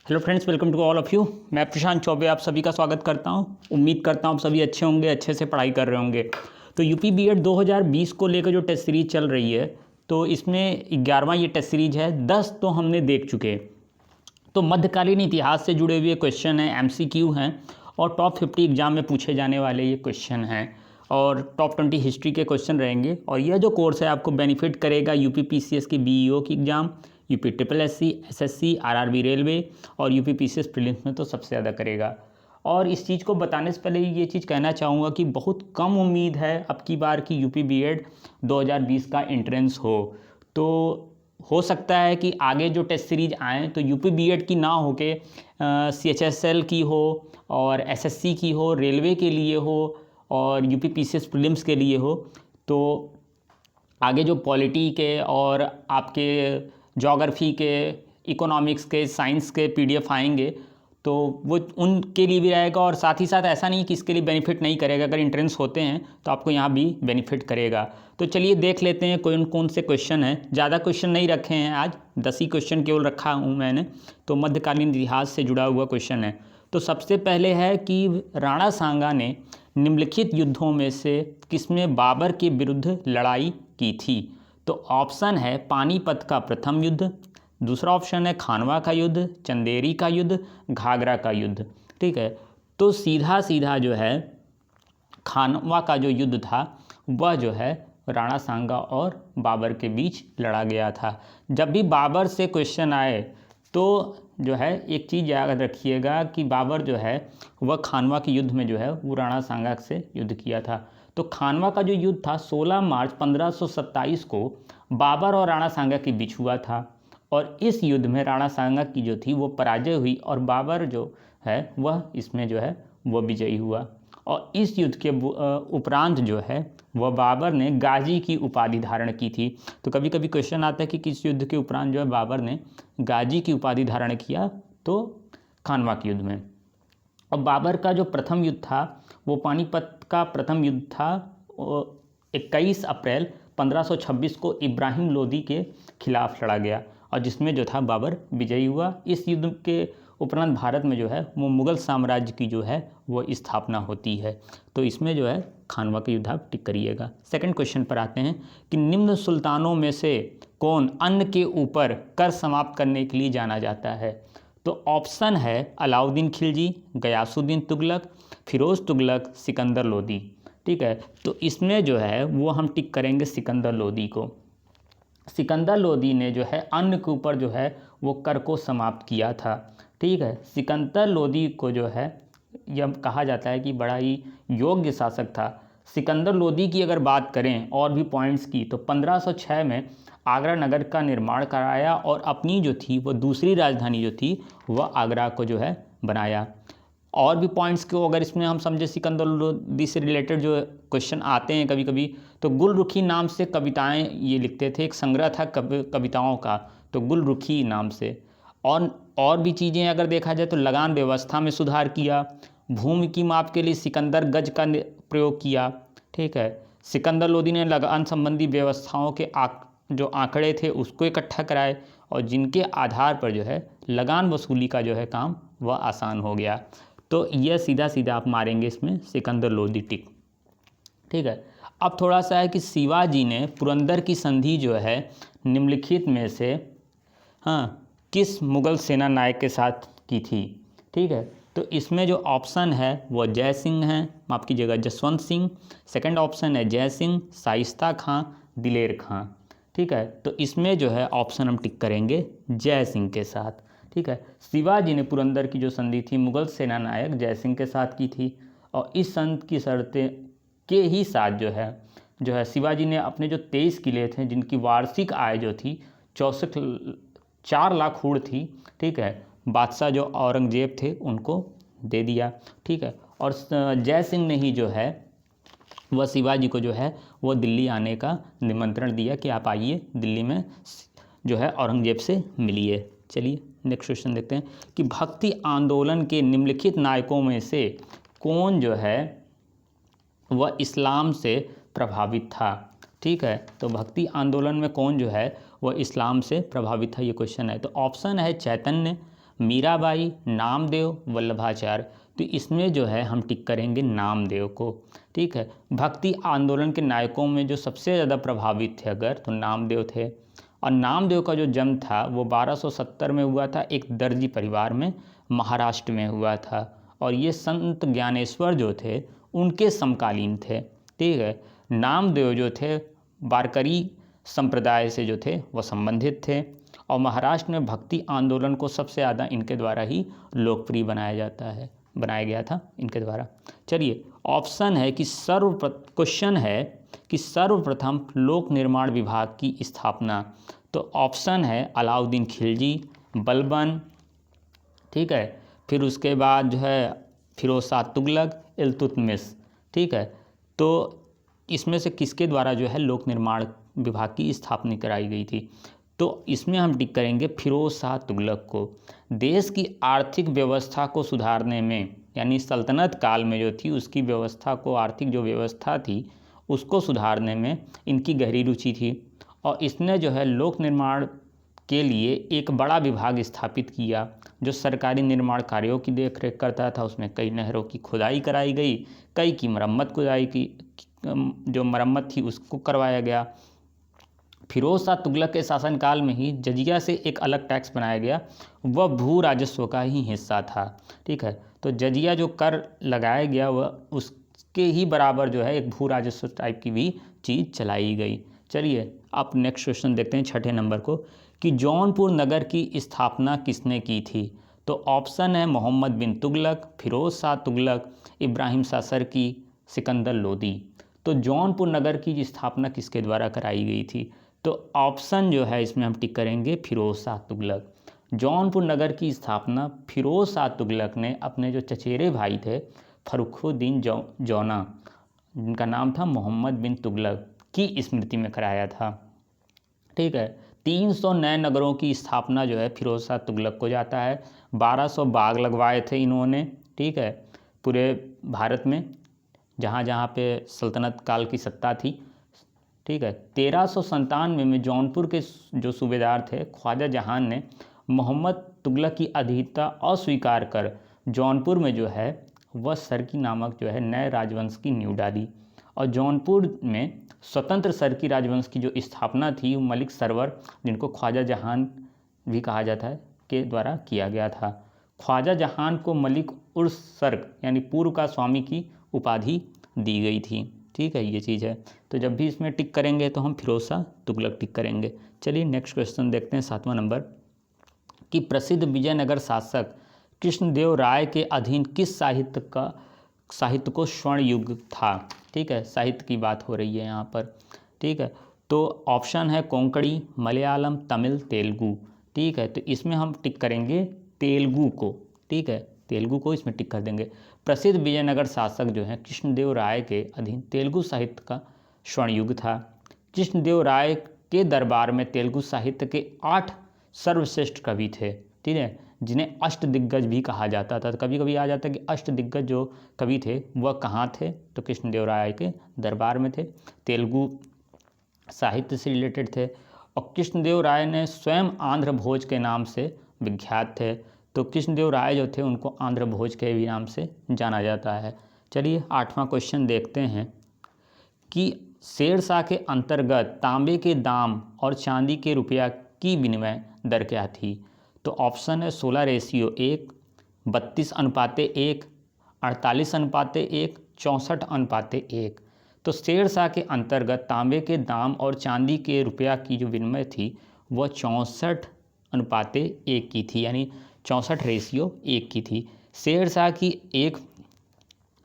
Hello friends, welcome to all of you. मैं प्रशांत चौबे आप सभी का स्वागत करता हूं। उम्मीद करता हूं आप सभी अच्छे होंगे, अच्छे से पढ़ाई कर रहे होंगे। तो यूपी बीएड 2020 को लेकर जो टेस्ट सीरीज चल रही है, तो इसमें 11वां ये टेस्ट सीरीज है। 10 तो हमने देख चुके। तो मध्यकालीन इतिहास से जुड़े हुए क्वेश्चन हैं, एमसीक्यू हैं और टॉप 50 एग्जाम में पूछे जाने वाले ये क्वेश्चन हैं और टॉप 20 हिस्ट्री के क्वेश्चन रहेंगे। और यह जो कोर्स है आपको बेनिफिट करेगा यूपी पीसीएस की बीईओ की exam, UP triple SC, SSC, RRB railway और यूपी पीसीएस प्रीलिम्स में तो सबसे ज़्यादा करेगा। और इस चीज़ को बताने से पहले ये चीज़ कहना चाहूँगा कि बहुत कम उम्मीद है अब की बार की यूपी बीएड 2020 का एंट्रेंस हो सकता है कि आगे जो टेस्ट सीरीज आएँ तो यूपी बीएड की ना हो के सीएचएसएल की हो और एसएससी की हो, रेलवे के लिए हो और यूपी पीसीएस प्रीलिम्स के लिए हो। तो आगे जो पॉलिटी के और आपके ज्योग्राफी के, इकोनॉमिक्स के, साइंस के पीडीएफ आएंगे तो वो उनके लिए भी रहेगा। और साथ ही साथ ऐसा नहीं कि इसके लिए बेनिफिट नहीं करेगा, अगर एंट्रेंस होते हैं तो आपको यहाँ भी बेनिफिट करेगा। तो चलिए देख लेते हैं कौन कौन से क्वेश्चन हैं। ज़्यादा क्वेश्चन नहीं रखे हैं आज, 10 ही क्वेश्चन केवल रखा हूँ मैंने। तो मध्यकालीन इतिहास से जुड़ा हुआ क्वेश्चन है। तो सबसे पहले है कि राणा सांगा ने निम्नलिखित युद्धों में से किसमें बाबर के विरुद्ध लड़ाई की थी। तो ऑप्शन है पानीपत का प्रथम युद्ध, दूसरा ऑप्शन है खानवा का युद्ध, चंदेरी का युद्ध, घाघरा का युद्ध। ठीक है, तो सीधा सीधा जो है खानवा का जो युद्ध था वह जो है राणा सांगा और बाबर के बीच लड़ा गया था। जब भी बाबर से क्वेश्चन आए तो जो है एक चीज़ याद रखिएगा कि बाबर जो है वह खानवा के युद्ध में जो है वो राणा सांगा से युद्ध किया था। तो खानवा का जो युद्ध था 16 मार्च 1527 को बाबर और राणा सांगा के बीच हुआ था। और इस युद्ध में राणा सांगा की जो थी वो पराजय हुई और बाबर जो है वह इसमें जो है वह विजयी हुआ। और इस युद्ध के उपरांत जो है वह बाबर ने गाजी की उपाधि धारण की थी। तो कभी कभी क्वेश्चन आता है कि किस युद्ध के उपरांत जो है बाबर ने गाजी की उपाधि धारण किया, तो खानवा के युद्ध में। अब बाबर का जो प्रथम युद्ध था वो पानीपत का प्रथम युद्ध था। 21 अप्रैल 1526 को इब्राहिम लोदी के खिलाफ लड़ा गया और जिसमें जो था बाबर विजयी हुआ। इस युद्ध के उपरांत भारत में जो है वो मुग़ल साम्राज्य की जो है वो स्थापना होती है। तो इसमें जो है खानवा का युद्ध आप टिक करिएगा। सेकंड क्वेश्चन पर आते हैं कि निम्न सुल्तानों में से कौन अन्न के ऊपर कर समाप्त करने के लिए जाना जाता है। तो ऑप्शन है अलाउद्दीन खिलजी, गयासुद्दीन तुगलक, फिरोज़ तुगलक, सिकंदर लोदी। ठीक है, तो इसमें जो है वो हम टिक करेंगे सिकंदर लोदी को। सिकंदर लोदी ने जो है अन्न के ऊपर जो है वो कर को समाप्त किया था। ठीक है, सिकंदर लोदी को जो है यह कहा जाता है कि बड़ा ही योग्य शासक था। सिकंदर लोदी की अगर बात करें और भी पॉइंट्स की, तो 1506 में आगरा नगर का निर्माण कराया और अपनी जो थी वो दूसरी राजधानी जो थी वह आगरा को जो है बनाया। और भी पॉइंट्स को अगर इसमें हम समझे, सिकंदर लोदी से रिलेटेड जो क्वेश्चन आते हैं कभी कभी, तो गुलरुखी नाम से कविताएं ये लिखते थे। एक संग्रह था कविताओं का, तो गुलरुखी नाम से। और भी चीज़ें अगर देखा जाए तो लगान व्यवस्था में सुधार किया, भूमि की माप के लिए सिकंदर गज का प्रयोग किया। ठीक है, सिकंदर लोदी ने लगान संबंधी व्यवस्थाओं के जो आंकड़े थे उसको इकट्ठा कराए और जिनके आधार पर जो है लगान वसूली का जो है काम वह आसान हो गया। तो यह सीधा सीधा आप मारेंगे इसमें सिकंदर लोदी टिक। ठीक है, अब थोड़ा सा है कि शिवाजी ने पुरंदर की संधि जो है निम्नलिखित में से किस मुगल सेना नायक के साथ की थी। ठीक है, तो इसमें जो ऑप्शन है वो जय सिंह है, माफ़ कीजिएगा जसवंत सिंह। सेकंड ऑप्शन है जय सिंह, शाइस्ता खां, दिलेर खां। ठीक है, तो इसमें जो है ऑप्शन हम टिक करेंगे जय सिंह के साथ। ठीक है, शिवाजी ने पुरंदर की जो संधि थी मुगल सेना नायक जय सिंह के साथ की थी और इस संधि की शर्तें के ही साथ जो है शिवाजी ने अपने जो 23 किले थे जिनकी वार्षिक आय जो थी 4 लाख हुड़ थी। ठीक है, बादशाह जो औरंगजेब थे उनको दे दिया। ठीक है, और जय सिंह ने ही जो है वह शिवाजी को जो है वो दिल्ली आने का निमंत्रण दिया कि आप आइए दिल्ली में जो है औरंगजेब से मिलिए। चलिए नेक्स्ट क्वेश्चन देखते हैं कि भक्ति आंदोलन के निम्नलिखित नायकों में से कौन जो है वह इस्लाम से प्रभावित था। ठीक है, तो भक्ति आंदोलन में कौन जो है वह इस्लाम से प्रभावित था, ये क्वेश्चन है। तो ऑप्शन है चैतन्य, मीराबाई, नामदेव, वल्लभाचार्य। तो इसमें जो है हम टिक करेंगे नामदेव को। ठीक है, भक्ति आंदोलन के नायकों में जो सबसे ज़्यादा प्रभावित थे अगर, तो नामदेव थे। और नामदेव का जो जन्म था वो 1270 में हुआ था, एक दर्जी परिवार में महाराष्ट्र में हुआ था। और ये संत ज्ञानेश्वर जो थे उनके समकालीन थे। ठीक है, नामदेव जो थे वारकरी संप्रदाय से जो थे वह संबंधित थे, और महाराष्ट्र में भक्ति आंदोलन को सबसे ज़्यादा इनके द्वारा ही लोकप्रिय बनाया गया था इनके द्वारा। चलिए, ऑप्शन है कि क्वेश्चन है कि सर्वप्रथम लोक निर्माण विभाग की स्थापना। तो ऑप्शन है अलाउद्दीन खिलजी, बलबन, ठीक है, फिर उसके बाद जो है फिरोज शाह तुगलक, इल्तुतमिश। ठीक है, तो इसमें से किसके द्वारा जो है लोक निर्माण विभाग की स्थापना कराई गई थी? तो इसमें हम टिक करेंगे फिरोज शाह तुगलक को। देश की आर्थिक व्यवस्था को सुधारने में, यानी सल्तनत काल में जो थी उसकी व्यवस्था को, आर्थिक जो व्यवस्था थी उसको सुधारने में इनकी गहरी रुचि थी। और इसने जो है लोक निर्माण के लिए एक बड़ा विभाग स्थापित किया जो सरकारी निर्माण कार्यों की देखरेख करता था। उसमें कई नहरों की खुदाई कराई गई, कई की जो मरम्मत थी उसको करवाया गया। फिरोज शाह तुगलक के शासनकाल में ही जजिया से एक अलग टैक्स बनाया गया, वह भू राजस्व का ही हिस्सा था। ठीक है, तो जजिया जो कर लगाया गया वह उसके ही बराबर जो है एक भू राजस्व टाइप की भी चीज़ चलाई गई। चलिए अब नेक्स्ट क्वेश्चन देखते हैं, छठे नंबर को, कि जौनपुर नगर की स्थापना किसने की थी? तो ऑप्शन है मोहम्मद बिन तुगलक, फिरोज शाह तुगलक, इब्राहिम शाह सरकी, सिकंदर लोदी। तो जौनपुर नगर की स्थापना किसके द्वारा कराई गई थी? तो ऑप्शन जो है इसमें हम टिक करेंगे फिरोज शाह तुगलक। जौनपुर नगर की स्थापना फिरोज शाह तुगलक ने अपने जो चचेरे भाई थे फर्रुखुद्दीन जौना, जिनका नाम था मोहम्मद बिन तुगलक, की स्मृति में कराया था। ठीक है, 300 नए नगरों की स्थापना जो है फिरोज शाह तुगलक को जाता है। 1200 बाग लगवाए थे इन्होंने। ठीक है, पूरे भारत में जहाँ जहाँ पे सल्तनत काल की सत्ता थी। ठीक है, 1397 में जौनपुर के जो सूबेदार थे ख्वाजा जहान ने मोहम्मद तुगलक की अधीनता अस्वीकार कर जौनपुर में जो है वह सरकी नामक जो है नए राजवंश की नींव डाली। और जौनपुर में स्वतंत्र सरकी राजवंश की जो स्थापना थी मलिक सरवर, जिनको ख्वाजा जहान भी कहा जाता है, के द्वारा किया गया था। ख्वाजा जहान को मलिक उर्स सर्क यानी पूर्व का स्वामी की उपाधि दी गई थी। ठीक है, ये चीज़ है। तो जब भी इसमें टिक करेंगे तो हम फिरोज शाह तुगलक टिक करेंगे। चलिए नेक्स्ट क्वेश्चन देखते हैं, 7वां नंबर, कि प्रसिद्ध विजयनगर शासक कृष्णदेव राय के अधीन किस साहित्य को स्वर्ण युग था? ठीक है, साहित्य की बात हो रही है यहाँ पर। ठीक है, तो ऑप्शन है कोंकणी, मलयालम, तमिल, तेलुगु। ठीक है, तो इसमें हम टिक करेंगे तेलुगु को। ठीक है, तेलुगु को इसमें टिक कर देंगे। प्रसिद्ध विजयनगर शासक जो हैं कृष्णदेव राय के अधीन तेलुगु साहित्य का स्वर्ण युग था। कृष्णदेव राय के दरबार में तेलुगु साहित्य के 8 सर्वश्रेष्ठ कवि थे। ठीक है, जिन्हें अष्टदिग्गज भी कहा जाता था। कभी कभी आ जाता है कि अष्टदिग्गज जो कवि थे वह कहाँ थे, तो कृष्णदेव राय के दरबार में थे, तेलुगु साहित्य से रिलेटेड थे। और कृष्णदेव राय ने स्वयं आंध्र भोज के नाम से विख्यात थे। तो कृष्णदेव राय जो थे उनको आंध्र भोज के भी नाम से जाना जाता है। चलिए 8वां क्वेश्चन देखते हैं, कि शेरशाह के अंतर्गत तांबे के दाम और चांदी के रुपया की विनिमय दर क्या थी? तो ऑप्शन है 16:1, 32:1, 48:1, 64:1। तो शेरशाह के अंतर्गत तांबे के दाम और चांदी के रुपया की जो विनिमय थी वह 64:1 की थी, यानी 64:1 की थी। शेरशाह की एक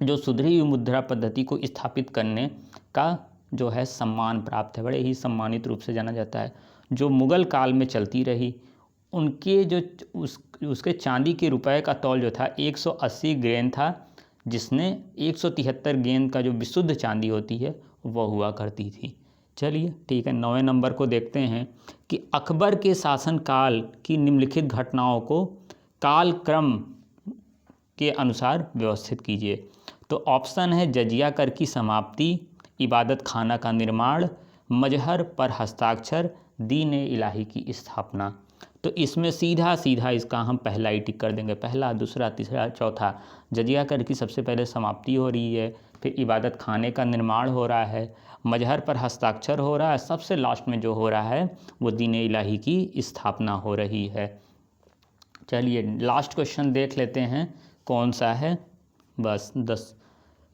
जो सुधरी हुई मुद्रा पद्धति को स्थापित करने का जो है सम्मान प्राप्त है, बड़े ही सम्मानित रूप से जाना जाता है, जो मुग़ल काल में चलती रही। उनके जो उसके चांदी के रुपए का तौल जो था 180 ग्रेन था, जिसने 173 गेंद का जो विशुद्ध चांदी होती है वह हुआ करती थी। चलिए ठीक है, 9वें नंबर को देखते हैं, कि अकबर के शासनकाल की निम्नलिखित घटनाओं को कालक्रम के अनुसार व्यवस्थित कीजिए। तो ऑप्शन है जजिया कर की समाप्ति, इबादत खाना का निर्माण, मजहर पर हस्ताक्षर, दीन इलाही की स्थापना। तो इसमें सीधा सीधा इसका हम पहला ही टिक कर देंगे, पहला, दूसरा, तीसरा, चौथा। जजिया कर की सबसे पहले समाप्ति हो रही है, फिर इबादत खाने का निर्माण हो रहा है, मजहर पर हस्ताक्षर हो रहा है, सबसे लास्ट में जो हो रहा है वो दीन इलाही की स्थापना हो रही है। चलिए लास्ट क्वेश्चन देख लेते हैं कौन सा है। बस 10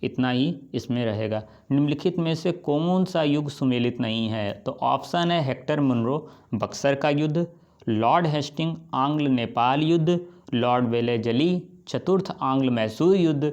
इतना ही इसमें रहेगा। निम्नलिखित में से कौन सा युग सुमेलित नहीं है? तो ऑप्शन है हेक्टर मुनरो बक्सर का युद्ध, लॉर्ड हेस्टिंग आंग्ल नेपाल युद्ध, लॉर्ड वेलेजली चतुर्थ आंग्ल मैसूर युद्ध,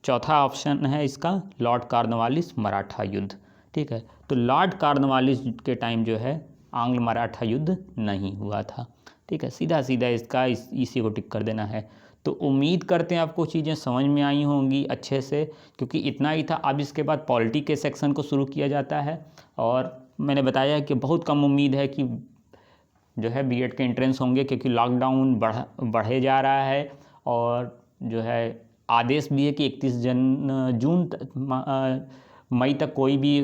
चौथा ऑप्शन है इसका लॉर्ड कॉर्नवालिस मराठा युद्ध। ठीक है, तो लॉर्ड कॉर्नवालिस के टाइम जो है आंग्ल मराठा युद्ध नहीं हुआ था। ठीक है, सीधा सीधा इसका इसी को टिक कर देना है। तो उम्मीद करते हैं आपको चीज़ें समझ में आई होंगी अच्छे से, क्योंकि इतना ही था। अब इसके बाद पॉलिटी के सेक्शन को शुरू किया जाता है, और मैंने बताया कि बहुत कम उम्मीद है कि जो है बीएड के एंट्रेंस होंगे, क्योंकि लॉकडाउन बढ़े जा रहा है, और जो है आदेश भी है कि 31 मई तक कोई भी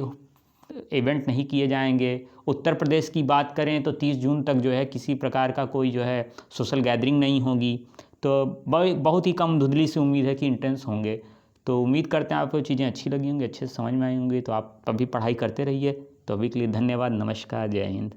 इवेंट नहीं किए जाएंगे। उत्तर प्रदेश की बात करें तो 30 जून तक जो है किसी प्रकार का कोई जो है सोशल गैदरिंग नहीं होगी। तो बहुत ही कम धुंधली सी उम्मीद है कि इंटेंस होंगे। तो उम्मीद करते हैं आपको चीज़ें अच्छी लगी होंगी, अच्छे से समझ में आई होंगी। तो आप अभी पढ़ाई करते रहिए। तो अभी के लिए धन्यवाद, नमस्कार, जय हिंद।